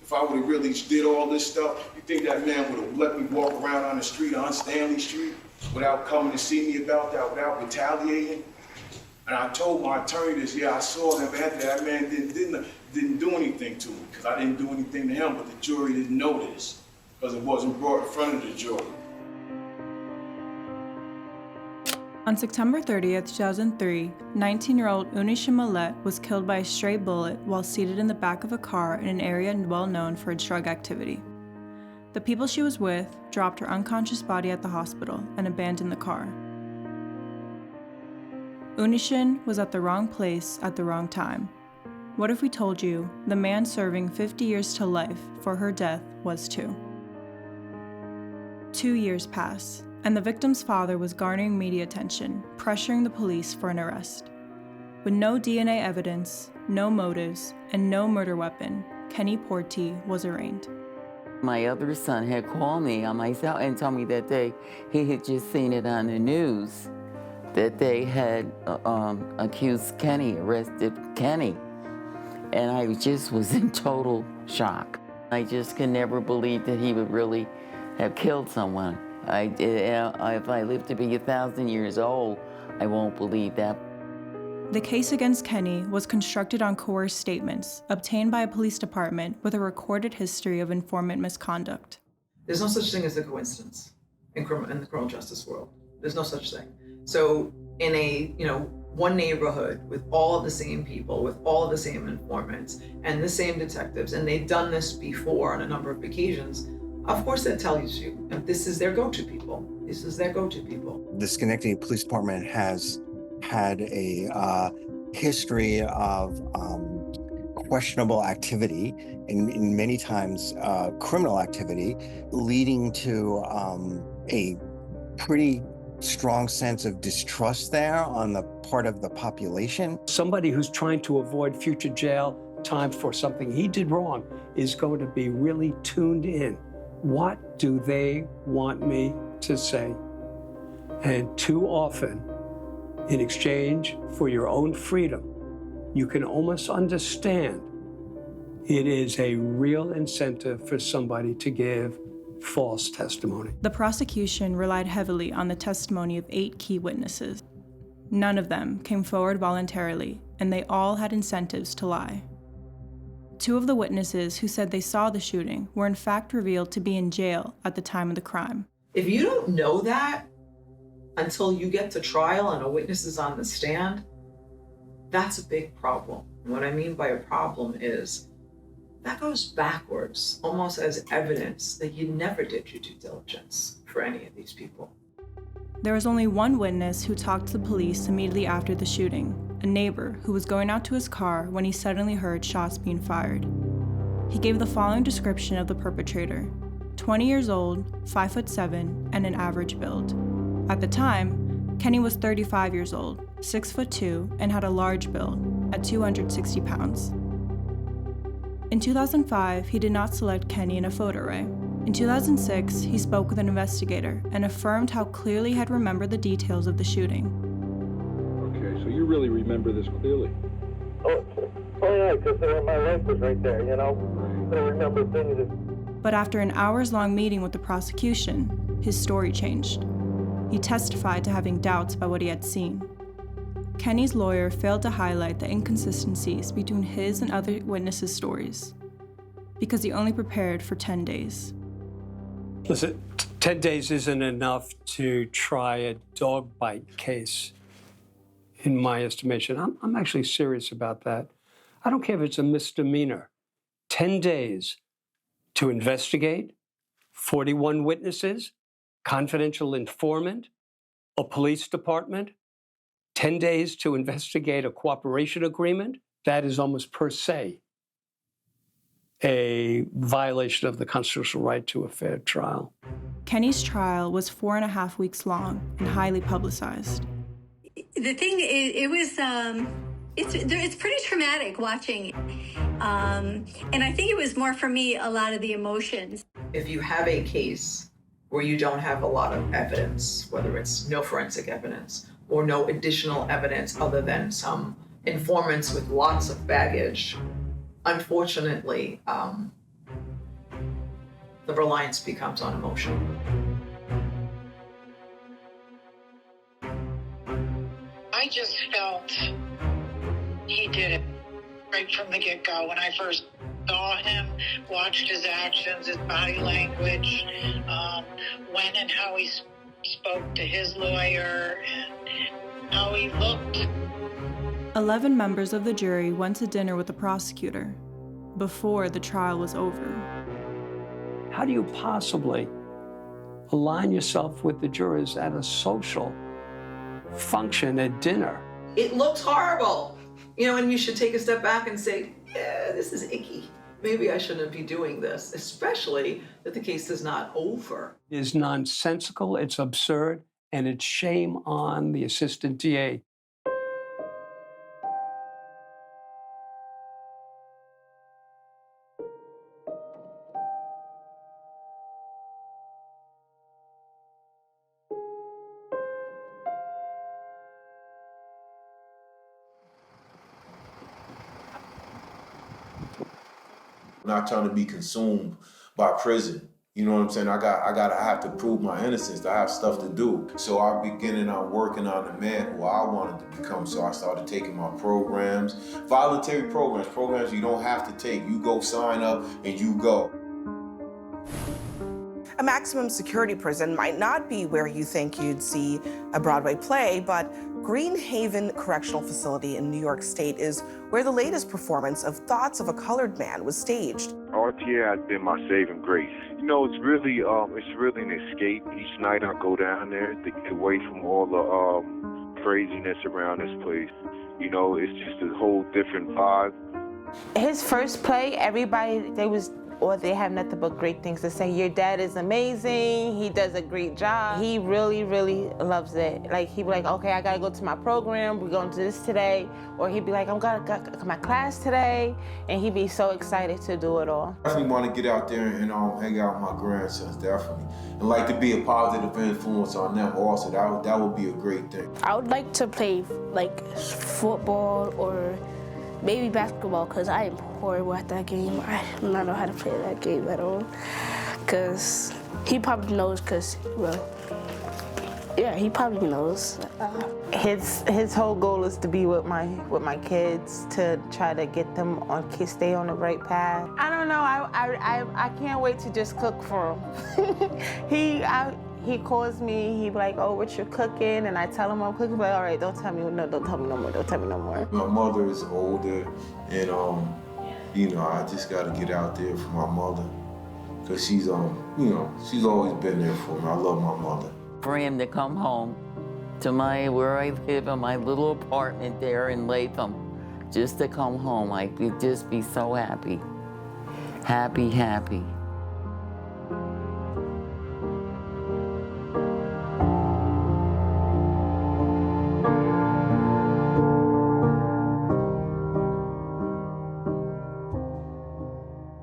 If I would have really did all this stuff, you think that man would have let me walk around on the street, on Stanley Street, without coming to see me about that, without retaliating? And I told my attorney this, yeah, I saw him after that man didn't do anything to me, because I didn't do anything to him, but the jury didn't know this, because it wasn't brought in front of the jury. On September 30th, 2003, 19-year-old Emilia Lam was killed by a stray bullet while seated in the back of a car in an area well known for its drug activity. The people she was with dropped her unconscious body at the hospital and abandoned the car. Emilia was at the wrong place at the wrong time. What if we told you the man serving 50 years to life for her death was too? 2 years pass, and the victim's father was garnering media attention, pressuring the police for an arrest. With no DNA evidence, no motives, and no murder weapon, Kenny Portee was arraigned. My other son had called me on my cell and told me that he had just seen it on the news, that they had arrested Kenny. And I just was in total shock. I just could never believe that he would really have killed someone. If I live to be 1,000 years old, I won't believe that. The case against Kenny was constructed on coerced statements obtained by a police department with a recorded history of informant misconduct. There's no such thing as a coincidence in the criminal justice world. There's no such thing. So in a, one neighborhood with all of the same people, with all of the same informants and the same detectives, and they've done this before on a number of occasions, of course that tells you that this is their go-to people. This is their go-to people. The Schenectady Police Department has had a history of questionable activity, and many times criminal activity, leading to a pretty strong sense of distrust there on the part of the population. Somebody who's trying to avoid future jail time for something he did wrong is going to be really tuned in. What do they want me to say? And too often, in exchange for your own freedom, you can almost understand it is a real incentive for somebody to give false testimony. The prosecution relied heavily on the testimony of 8 key witnesses. None of them came forward voluntarily, and they all had incentives to lie. 2 of the witnesses who said they saw the shooting were in fact revealed to be in jail at the time of the crime. If you don't know that until you get to trial and a witness is on the stand, that's a big problem. And what I mean by a problem is that goes backwards, almost as evidence that you never did your due diligence for any of these people. There was only one witness who talked to the police immediately after the shooting, a neighbor who was going out to his car when he suddenly heard shots being fired. He gave the following description of the perpetrator: 20 years old, 5'7", and an average build. At the time, Kenny was 35 years old, 6'2", and had a large build at 260 pounds. In 2005, he did not select Kenny in a photo array. In 2006, he spoke with an investigator and affirmed how clearly he had remembered the details of the shooting. Okay, so you really remember this clearly? Oh yeah, because my life was right there, I remember things. But after an hours-long meeting with the prosecution, his story changed. He testified to having doubts about what he had seen. Kenny's lawyer failed to highlight the inconsistencies between his and other witnesses' stories because he only prepared for 10 days. Listen, 10 days isn't enough to try a dog bite case, in my estimation. I'm actually serious about that. I don't care if it's a misdemeanor. 10 days to investigate, 41 witnesses, confidential informant, a police department, 10 days to investigate a cooperation agreement, that is almost per se a violation of the constitutional right to a fair trial. Kenny's trial was 4.5 weeks long and highly publicized. The thing is, it's pretty traumatic watching. And I think it was more for me, a lot of the emotions. If you have a case where you don't have a lot of evidence, whether it's no forensic evidence or no additional evidence other than some informants with lots of baggage, unfortunately, the reliance becomes on emotion. I just felt he did it right from the get-go. When I first saw him, watched his actions, his body language, when and how he spoke to his lawyer, and how he looked. 11 members of the jury went to dinner with the prosecutor before the trial was over. How do you possibly align yourself with the jurors at a social function at dinner? It looks horrible, and you should take a step back and say, yeah, this is icky. Maybe I shouldn't be doing this, especially that the case is not over. It is nonsensical, it's absurd, and it's shame on the assistant DA. Not trying to be consumed by prison. You know what I'm saying? I have to prove my innocence. I have stuff to do. So I'm working on the man who I wanted to become. So I started taking my programs, voluntary programs you don't have to take. You go sign up and you go. A maximum security prison might not be where you think you'd see a Broadway play, but Green Haven Correctional Facility in New York State is where the latest performance of Thoughts of a Colored Man was staged. RTA has been my saving grace. It's really an escape. Each night I go down there to get away from all the craziness around this place. It's just a whole different vibe. His first play, everybody, they have nothing but great things to say. Your dad is amazing. He does a great job. He really, really loves it. Like, he'd be like, okay, I gotta go to my program. We're going to this today. Or he'd be like, I'm gonna go to my class today. And he'd be so excited to do it all. I definitely want to get out there and hang out with my grandsons, definitely. And like to be a positive influence on them also. That would be a great thing. I would like to play like football or maybe basketball, because I am horrible at that game. I do not know how to play that game at all. Because he probably knows, he probably knows. His whole goal is to be with my kids, to try to get them stay on the right path. I don't know, I can't wait to just cook for him. He calls me, he be like, oh, what you cooking? And I tell him I'm cooking, but all right, don't tell me no more. My mother is older, and I just gotta get out there for my mother. Cause she's always been there for me. I love my mother. For him to come home to where I live in my little apartment there in Latham, just to come home, I could just be so happy. Happy.